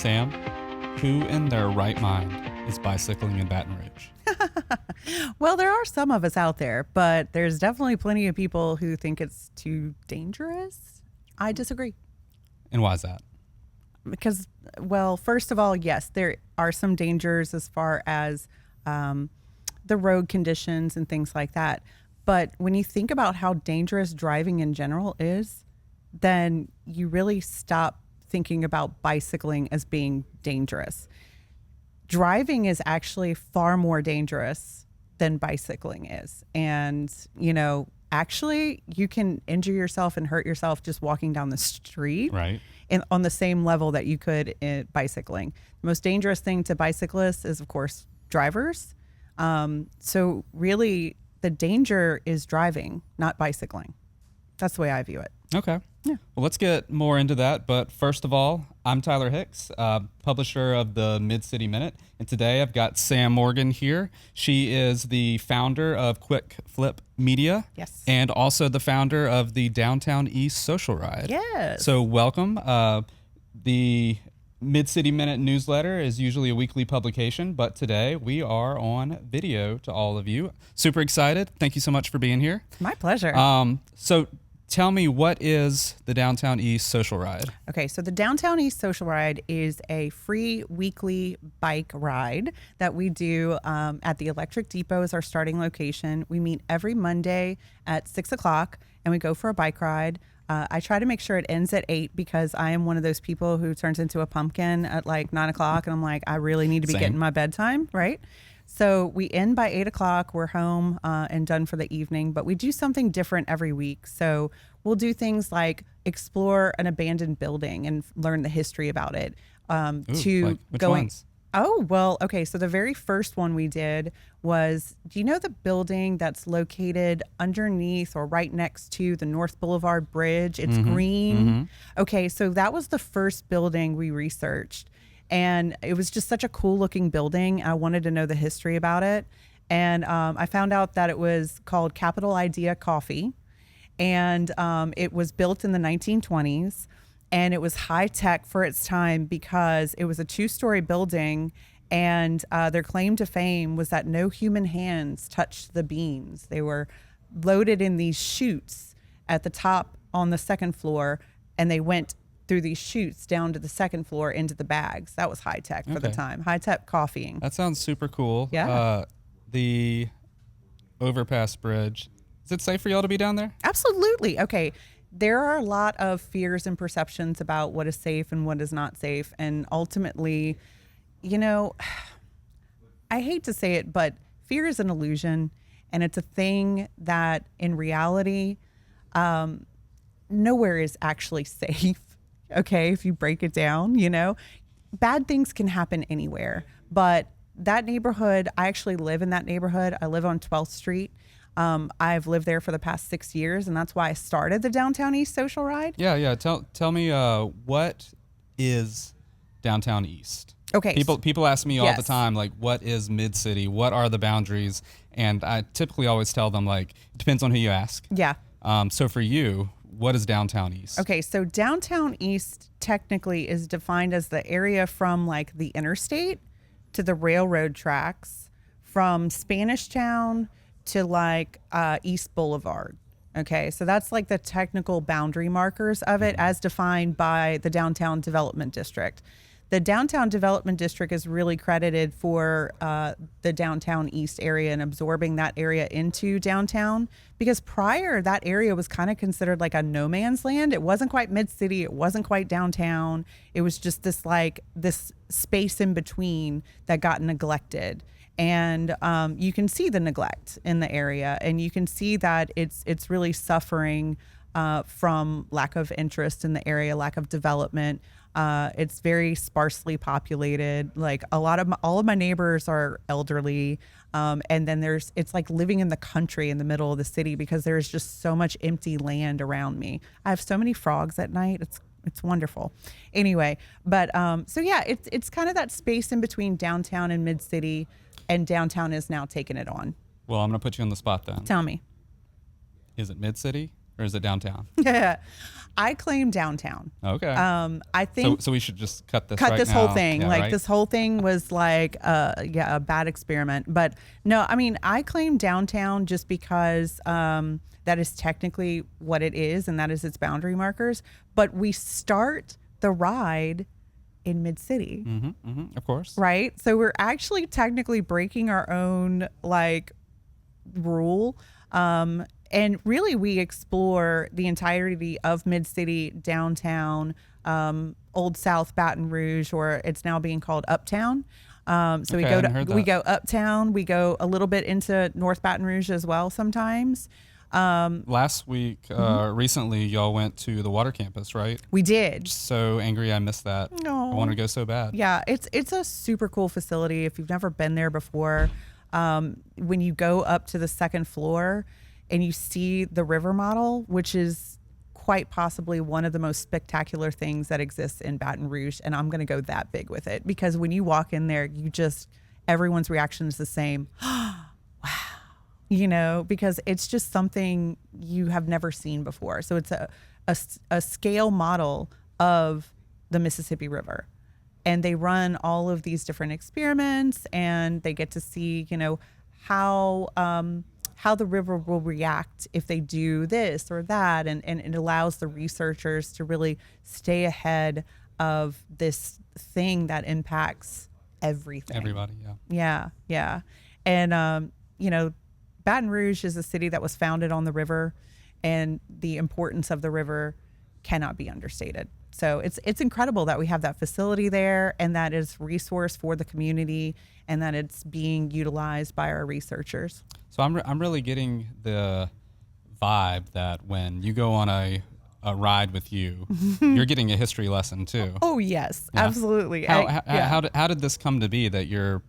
Sam, who in their right mind is bicycling in Baton Rouge? Well, there are some of us out there, but there's definitely plenty of people who think it's too dangerous. I disagree. And why is that? Because, well, first of all, yes, there are some dangers as far as the road conditions and things like that. But when you think about how dangerous driving in general is, then you really stop thinking about bicycling as being dangerous. Driving is actually far more dangerous than bicycling is. And, actually you can injure yourself and hurt yourself just walking down the street. Right. And on the same level that you could in bicycling. The most dangerous thing to bicyclists is, of course, drivers. So really, the danger is driving, not bicycling. That's the way I view it. Okay. Yeah. Well, let's get more into that. But first of all, I'm Tyler Hicks, publisher of the Mid-City Minute. And today I've got Sam Morgan here. She is the founder of Quick Flip Media. Yes. And also the founder of the Downtown East Social Ride. Yes. So welcome. The Mid-City Minute newsletter is usually a weekly publication, but today we are on video to all of you. Super excited. Thank you so much for being here. My pleasure. So tell me, what is the Downtown East Social Ride? Okay, so the Downtown East Social Ride is a free weekly bike ride that we do at the Electric Depot is our starting location. We meet every Monday at 6 o'clock and we go for a bike ride. I try to make sure it ends at 8 because I am one of those people who turns into a pumpkin at like 9 o'clock and I'm like, I really need to be getting my bedtime, right? So we end by 8 o'clock. We're home and done for the evening, but we do something different every week. So we'll do things like explore an abandoned building and learn the history about it. Which ones? Oh, well, okay. So the very first one we did was, do you know the building that's located underneath or right next to the North Boulevard Bridge? It's green. Mm-hmm. Okay, so that was the first building we researched. And it was just such a cool looking building. I wanted to know the history about it. And I found out that it was called Capital Idea Coffee. And it was built in the 1920s. And it was high tech for its time because it was a 2-story building. And their claim to fame was that no human hands touched the beams. They were loaded in these chutes at the top on the second floor. And they went through these chutes down to the second floor into the bags. That was high tech for the time. High tech coffeeing. That sounds super cool. Yeah. The overpass bridge. Is it safe for y'all to be down there? Absolutely. Okay. There are a lot of fears and perceptions about what is safe and what is not safe. And ultimately, I hate to say it, but fear is an illusion. And it's a thing that in reality, nowhere is actually safe. Okay. If you break it down, bad things can happen anywhere. But that neighborhood, I actually live in that neighborhood. I live on 12th Street. I've lived there for the past 6 years, and that's why I started the Downtown East Social Ride. Yeah. Tell me, what is Downtown East? Okay. People ask me all Yes. the time, like, what is Mid-City? What are the boundaries? And I typically always tell them, like, it depends on who you ask. Yeah. So for you, what is Downtown East? Okay, so Downtown East technically is defined as the area from like the interstate to the railroad tracks, from Spanish Town to like East Boulevard. Okay, so that's like the technical boundary markers of it as defined by the Downtown Development District. The Downtown Development District is really credited for the Downtown East area and absorbing that area into downtown, because prior that area was kind of considered like a no man's land. It wasn't quite mid-city. It wasn't quite downtown. It was just this space in between that got neglected. And you can see the neglect in the area, and you can see that it's really suffering from lack of interest in the area, lack of development. It's very sparsely populated. Like all of my neighbors are elderly. And then it's like living in the country in the middle of the city because there's just so much empty land around me. I have so many frogs at night. It's wonderful. Anyway, but so yeah, it's kind of that space in between downtown and mid-city, and downtown is now taking it on. Well, I'm going to put you on the spot then. Tell me. Is it Mid-City or is it downtown? Yeah. I claim downtown. Okay. I think So we should just cut this. cut right this now. whole thing. Yeah, Like right? this whole thing was like a bad experiment. But no, I mean I claim downtown just because that is technically what it is and that is its boundary markers. But we start the ride in mid city. Of course. Right? So we're actually technically breaking our own like rule. And really, we explore the entirety of Mid City, downtown, Old South Baton Rouge, or it's now being called Uptown. So Okay, I hadn't heard we that. go Uptown. We go a little bit into North Baton Rouge as well sometimes. Last week, recently, y'all went to the water campus, right? We did. So angry I missed that. No. I want to go so bad. Yeah, it's a super cool facility. If you've never been there before, when you go up to the second floor and you see the river model, which is quite possibly one of the most spectacular things that exists in Baton Rouge, and I'm going to go that big with it because when you walk in there, everyone's reaction is the same. Because it's just something you have never seen before. So it's a scale model of the Mississippi River. And they run all of these different experiments and they get to see, how the river will react if they do this or that. And it allows the researchers to really stay ahead of this thing that impacts everything. Everybody, yeah. Yeah, yeah. And, Baton Rouge is a city that was founded on the river, and the importance of the river cannot be understated. So it's incredible that we have that facility there and that is resource for the community and that it's being utilized by our researchers. So I'm really getting the vibe that when you go on a ride with you, you're getting a history lesson too. Oh yes, Yeah. absolutely. How did this come to be that you're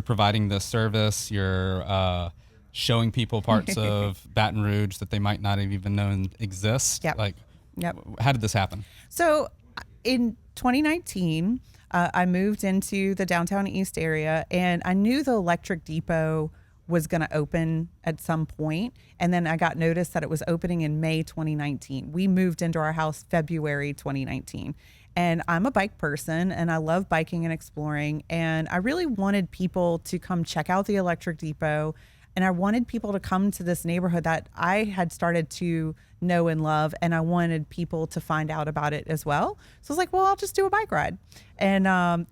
providing this service, you're showing people parts of Baton Rouge that they might not have even known exist? Yep. Like, Yep. how did this happen? So in 2019, I moved into the downtown East area and I knew the electric depot was going to open at some point. And then I got notice that it was opening in May 2019. We moved into our house February 2019. And I'm a bike person and I love biking and exploring. And I really wanted people to come check out the electric depot. And I wanted people to come to this neighborhood that I had started to know and love. And I wanted people to find out about it as well. So I was like, well, I'll just do a bike ride. And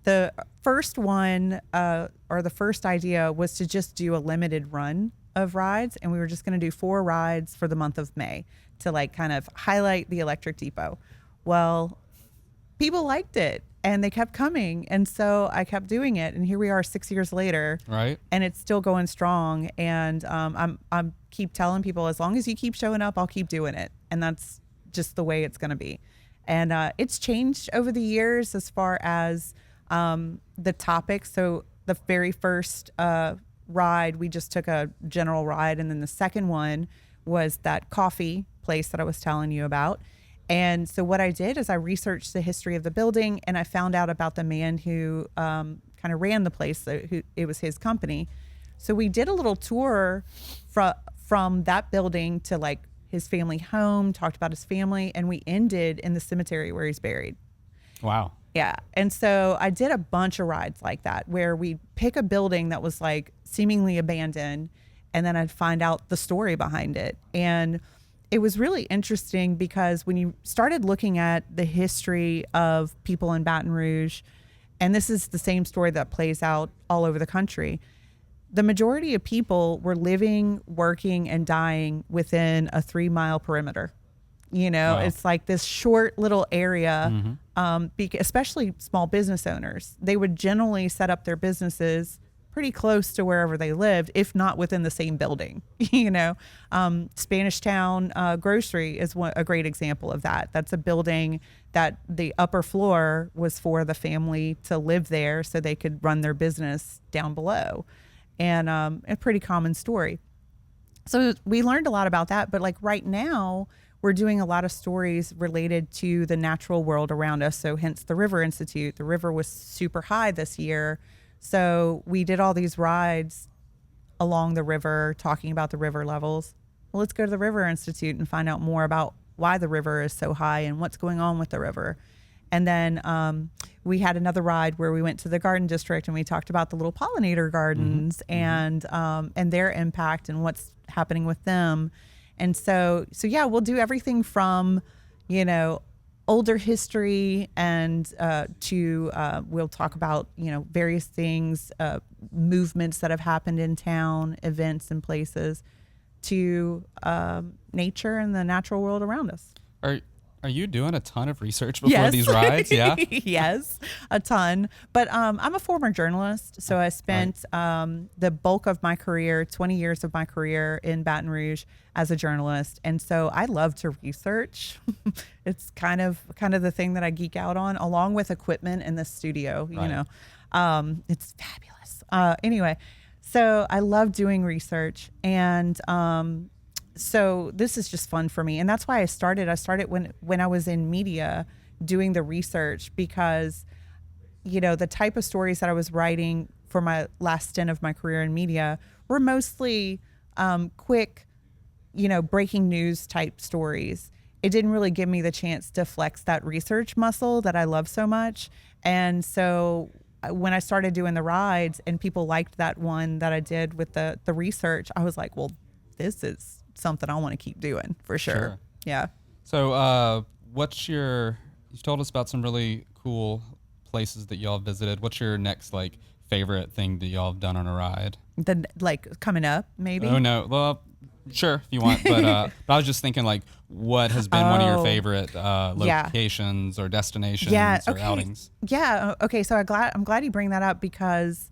the first one or the first idea was to just do a limited run of rides. And we were just going to do 4 rides for the month of May to like kind of highlight the electric depot. Well, people liked it and they kept coming. And so I kept doing it. And here we are 6 years later. Right. And it's still going strong. And I'm keep telling people, as long as you keep showing up, I'll keep doing it. And that's just the way it's going to be. And it's changed over the years as far as the topics. So the very first ride, we just took a general ride. And then the second one was that coffee place that I was telling you about. And so what I did is I researched the history of the building and I found out about the man who kind of ran the place. So it was his company. So we did a little tour from that building to like his family home, talked about his family, and we ended in the cemetery where he's buried. Wow. Yeah. And so I did a bunch of rides like that where we'd pick a building that was like seemingly abandoned and then I'd find out the story behind it. And it was really interesting because when you started looking at the history of people in Baton Rouge, and this is the same story that plays out all over the country, the majority of people were living, working, and dying within a 3-mile perimeter. Wow. It's like this short little area, especially small business owners. They would generally set up their businesses pretty close to wherever they lived, if not within the same building. Spanish Town Grocery is a great example of that. That's a building that the upper floor was for the family to live there so they could run their business down below. And a pretty common story. So we learned a lot about that. But like right now, we're doing a lot of stories related to the natural world around us. So hence the River Institute. The river was super high this year. So we did all these rides along the river, talking about the river levels. well, let's go to the River Institute and find out more about why the river is so high and what's going on with the river. And then we had another ride where we went to the garden district and we talked about the little pollinator gardens and their impact and what's happening with them. And so yeah, we'll do everything from, you know, older history and to we'll talk about, you know, various things, movements that have happened in town, events and places, to nature and the natural world around us. Are you doing a ton of research before these rides? Yeah. Yes, a ton. But I'm a former journalist, so I spent the bulk of my career, 20 years of my career in Baton Rouge as a journalist, and so I love to research. It's kind of the thing that I geek out on, along with equipment in the studio. You know, it's fabulous. Anyway, so I love doing research, and so this is just fun for me. And that's why I started when I was in media doing the research, because, you know, the type of stories that I was writing for my last stint of my career in media were mostly quick, you know, breaking news type stories. It didn't really give me the chance to flex that research muscle that I love so much. And so when I started doing the rides and people liked that one that I did with the research, I was like, well, this is something I want to keep doing for sure. Yeah. So you told us about some really cool places that y'all visited. What's your next like favorite thing that y'all have done on a ride? Coming up maybe? Oh no. Well, sure if you want, but I was just thinking like what has been one of your favorite locations or destinations or outings? Yeah. Okay. So I'm glad you bring that up, because,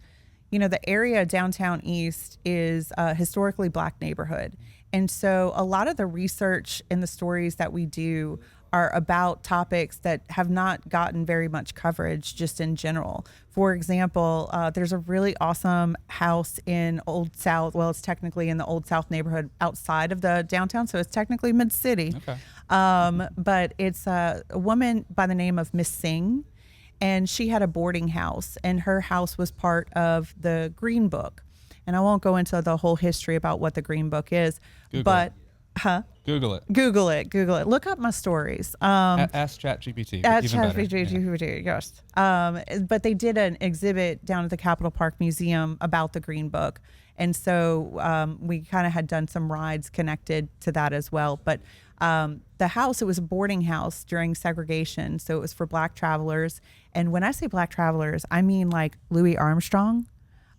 you know, the area downtown East is a historically Black neighborhood. And so a lot of the research and the stories that we do are about topics that have not gotten very much coverage just in general. For example, there's a really awesome house in Old South. Well, it's technically in the Old South neighborhood outside of the downtown, so it's technically mid-city. Okay. But it's a woman by the name of Miss Singh, and she had a boarding house, and her house was part of the Green Book. And I won't go into the whole history about what the Green Book is, Google it. Google it. Look up my stories. Ask ChatGPT. Ask ChatGPT, yes. But they did an exhibit down at the Capitol Park Museum about the Green Book. And so we kind of had done some rides connected to that as well. But the house, it was a boarding house during segregation. So it was for Black travelers. And when I say Black travelers, I mean like Louis Armstrong,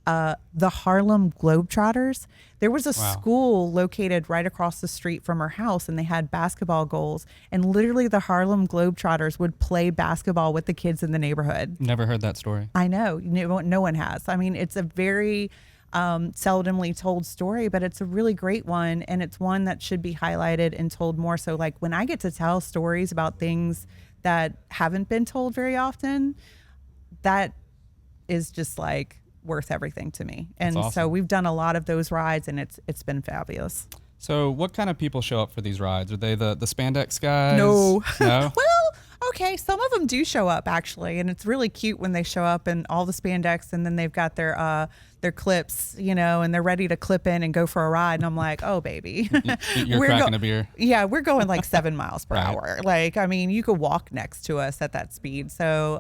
the Harlem Globetrotters. There was a school located right across the street from her house, and they had basketball goals. And literally the Harlem Globetrotters would play basketball with the kids in the neighborhood. Never heard that story. I know. No one has. I mean, it's a very seldomly told story, but it's a really great one. And it's one that should be highlighted and told more. So like when I get to tell stories about things that haven't been told very often, that is just like worth everything to me. And awesome. So we've done a lot of those rides, and it's been fabulous. So what kind of people show up for these rides? Are they the spandex guys? No. No? Well, okay, some of them do show up actually, and it's really cute when they show up in all the spandex, and then they've got their clips, you know, and they're ready to clip in and go for a ride. And I'm like, oh baby, you're cracking a beer. Yeah, we're going like 7 miles per hour. Like, I mean, you could walk next to us at that speed. So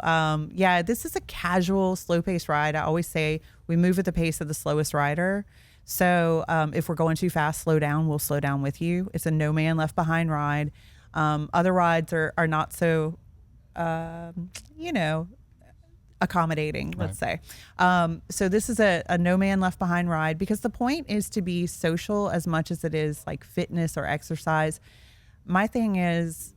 yeah, this is a casual, slow paced ride. I always say we move at the pace of the slowest rider. So if we're going too fast, slow down. We'll slow down with you. It's a no man left behind ride. Other rides are not so, you know, accommodating, let's say. So this is a no man left behind ride, because the point is to be social as much as it is like fitness or exercise. My thing is,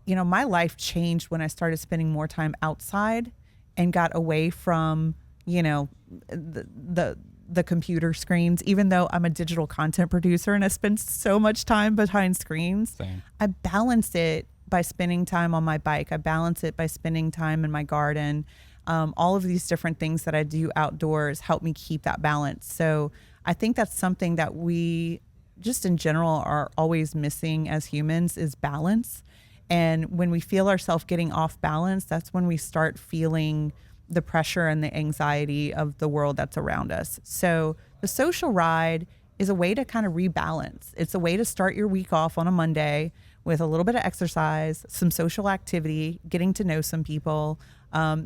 you know, my life changed when I started spending more time outside and got away from, you know, the computer screens. Even though I'm a digital content producer and I spend so much time behind screens, Same. I balance it by spending time on my bike. I balance it by spending time in my garden. All of these different things that I do outdoors help me keep that balance. So I think that's something that we just in general are always missing as humans, is balance. And when we feel ourselves getting off balance, that's when we start feeling the pressure and the anxiety of the world that's around us. So the social ride is a way to kind of rebalance. It's a way to start your week off on a Monday with a little bit of exercise, some social activity, getting to know some people,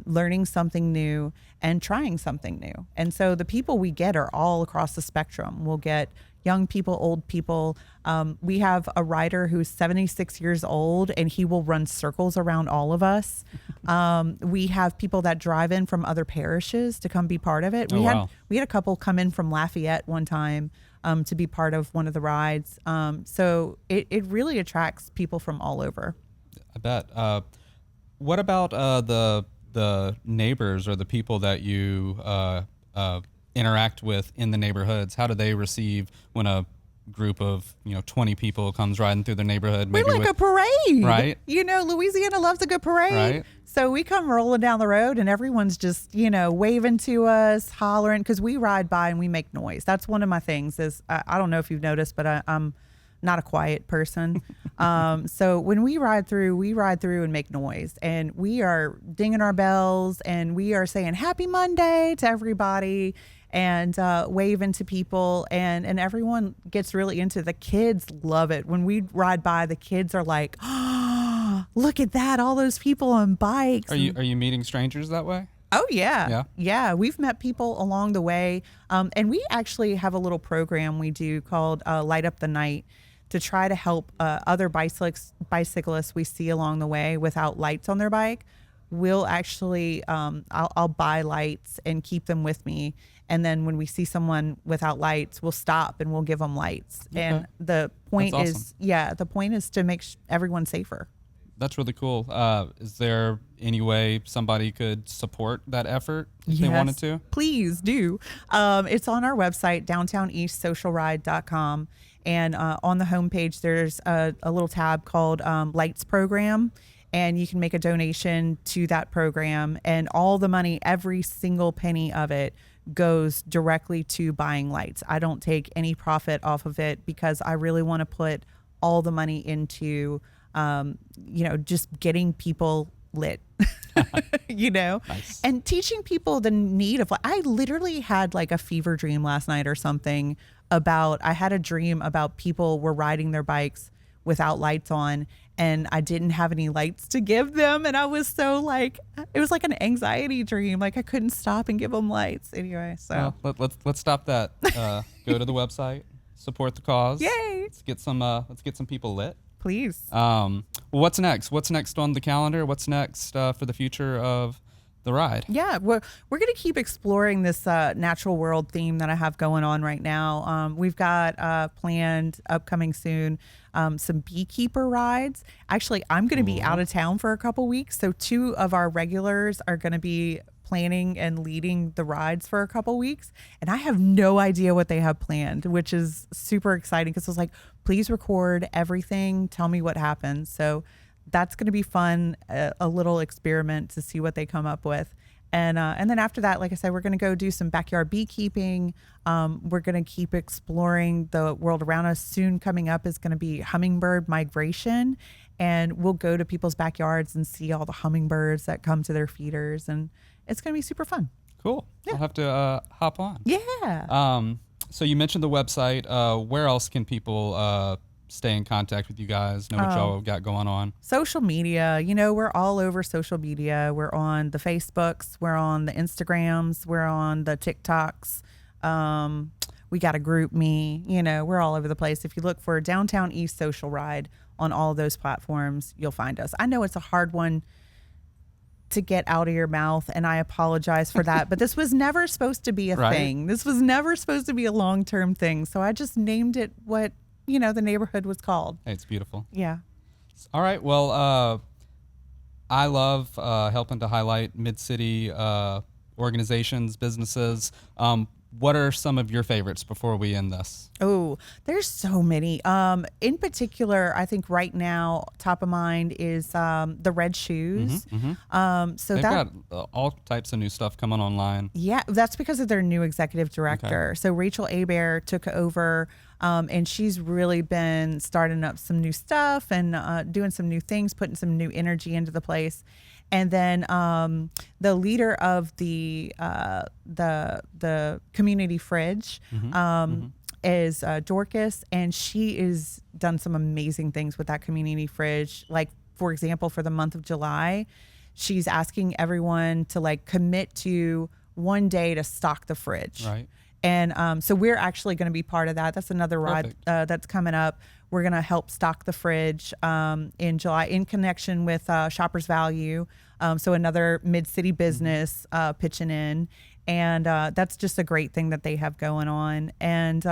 learning something new, and trying something new. And so the people we get are all across the spectrum. We'll get young people, old people. We have a rider who's 76 years old, and he will run circles around all of us. We have people that drive in from other parishes to come be part of it. We had a couple come in from Lafayette one time to be part of one of the rides. So it really attracts people from all over. I bet. What about the neighbors or the people that you interact with in the neighborhoods? How do they receive when a group of 20 people comes riding through the neighborhood? We're like a parade, right? Louisiana loves a good parade, right? So we come rolling down the road, and everyone's just waving to us, hollering, because we ride by and we make noise. That's one of my things. Is I don't know if you've noticed, but I'm not a quiet person. So when we ride through and make noise, and we are dinging our bells, and we are saying Happy Monday to everybody, and waving to people, and everyone gets really into it. The kids love it. When we ride by, the kids are like, oh, look at that, all those people on bikes. Are you meeting strangers that way? Oh, yeah. We've met people along the way. And we actually have a little program we do called Light Up the Night, to try to help other bicyclists we see along the way without lights on their bike. We'll actually, I'll buy lights and keep them with me. And then when we see someone without lights, we'll stop and we'll give them lights. Okay. And the point is, the point is to make everyone safer. That's really cool. Is there any way somebody could support that effort if they wanted to? Please do. It's on our website, downtowneastsocialride.com. And on the homepage, there's a little tab called Lights Program. And you can make a donation to that program. And all the money, every single penny of it, goes directly to buying lights. I don't take any profit off of it because I really want to put all the money into, just getting people lit, Nice. and teaching people the need of, I literally had like a fever dream last night or something I had a dream about people were riding their bikes without lights on, and I didn't have any lights to give them. And I was so it was like an anxiety dream. Like I couldn't stop and give them lights. Anyway, so let's stop that. Go to the website, support the cause. Yay! Let's get some people lit. Please. What's next? What's next on the calendar? What's next for the future of the ride? Yeah, we're going to keep exploring this natural world theme that I have going on right now. We've got planned upcoming soon some beekeeper rides. Actually, I'm going to be out of town for a couple weeks, so 2 of our regulars are going to be planning and leading the rides for a couple weeks, and I have no idea what they have planned, which is super exciting because I was like, please record everything, tell me what happens. So that's going to be fun, a little experiment to see what they come up with. And then after that, like I said, we're going to go do some backyard beekeeping. We're going to keep exploring the world around us. Soon coming up is going to be hummingbird migration. And we'll go to people's backyards and see all the hummingbirds that come to their feeders. And it's going to be super fun. Cool. Yeah. I'll have to hop on. Yeah. So you mentioned the website. Where else can people stay in contact with you guys, know what y'all got going on? Social media, we're all over social media. We're on the Facebooks, we're on the Instagrams, we're on the TikToks. We got a group me, we're all over the place. If you look for Downtown East Social Ride on all of those platforms, you'll find us. I know it's a hard one to get out of your mouth, and I apologize for that, but this was never supposed to be a thing. This was never supposed to be a long-term thing. So I just named it what the neighborhood was called. Hey, it's beautiful. Yeah. All right. Well, I love helping to highlight mid-city organizations, businesses. What are some of your favorites before we end this? Oh, there's so many. In particular, I think right now, top of mind is the Red Shoes. So they've got all types of new stuff coming online. Yeah, that's because of their new executive director. Okay. So Rachel Hebert took over, and she's really been starting up some new stuff and doing some new things, putting some new energy into the place. And then the leader of the community fridge, is Dorcas, and she is done some amazing things with that community fridge. Like, for example, for the month of July, she's asking everyone to like commit to one day to stock the fridge. Right. And so we're actually going to be part of that. That's another ride that's coming up. We're going to help stock the fridge in July in connection with Shoppers Value. So another mid-city business pitching in. And that's just a great thing that they have going on. And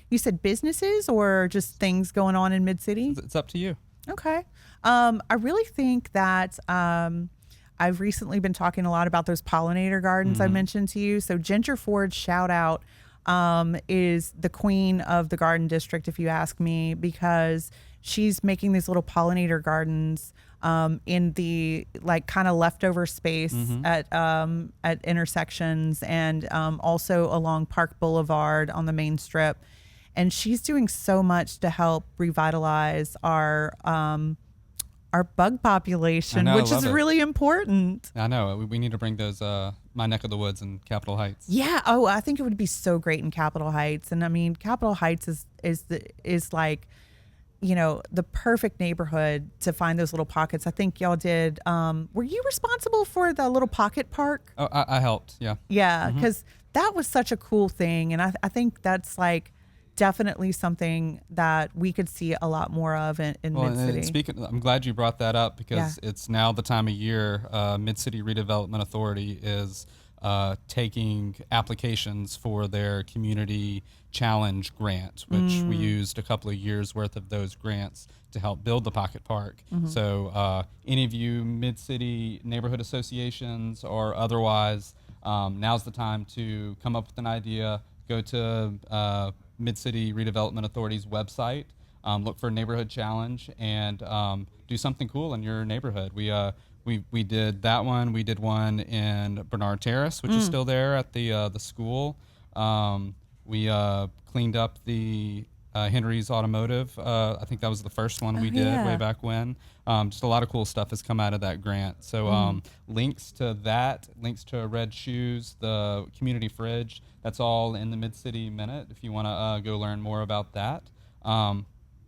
you said businesses or just things going on in mid-city? It's up to you. Okay. I really think that I've recently been talking a lot about those pollinator gardens I mentioned to you. So Ginger Ford's shout out is the queen of the garden district, if you ask me, because she's making these little pollinator gardens in the like kind of leftover space at intersections and also along Park Boulevard on the main strip. And she's doing so much to help revitalize our bug population, which is really important. I know. We need to bring those my neck of the woods in Capitol Heights. Yeah. Oh, I think it would be so great in Capitol Heights. And I mean, Capitol Heights is like, you know, the perfect neighborhood to find those little pockets. I think y'all did. Were you responsible for the little pocket park? Oh, I helped. Yeah. Yeah, because that was such a cool thing, and I think that's like definitely something that we could see a lot more of in Mid-City. And speaking, I'm glad you brought that up because it's now the time of year Mid-City Redevelopment Authority is taking applications for their community challenge grant, which we used a couple of years worth of those grants to help build the pocket park. So any of you Mid-City neighborhood associations or otherwise, now's the time to come up with an idea, go to Mid-City Redevelopment Authority's website, look for Neighborhood Challenge, and do something cool in your neighborhood. We did that one. We did one in Bernard Terrace, which is still there at the school. We cleaned up the Henry's Automotive. I think that was the first one we did way back when. Just a lot of cool stuff has come out of that grant. So links to that, links to Red Shoes, the community fridge, that's all in the Mid-City Minute if you want to go learn more about that.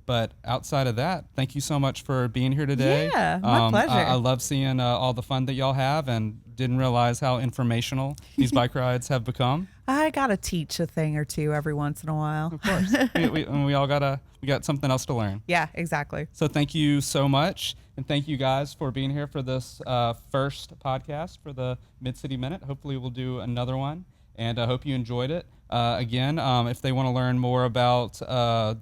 But outside of that, thank you so much for being here today. Yeah, my pleasure. I love seeing all the fun that y'all have and didn't realize how informational these bike rides have become. I got to teach a thing or two every once in a while. Of course. we all got something else to learn. Yeah, exactly. So thank you so much. And thank you guys for being here for this first podcast for the Mid-City Minute. Hopefully we'll do another one. And I hope you enjoyed it. Again, if they want to learn more about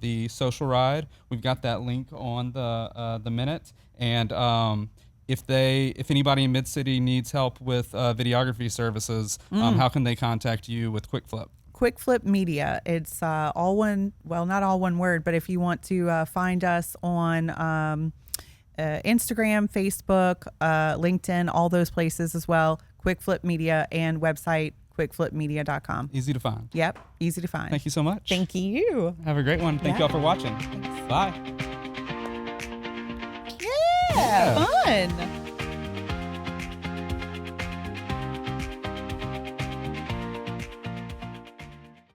the social ride, we've got that link on the minute. And if anybody in Mid-City needs help with videography services, how can they contact you with QuickFlip? QuickFlip Media. It's all one, well, not all one word, but if you want to find us on Instagram, Facebook, LinkedIn, all those places as well, QuickFlip Media, and website quickflipmedia.com. Easy to find. Yep, easy to find. Thank you so much. Thank you. Have a great one. Thank y'all for watching. Thanks. Bye. Yeah, fun.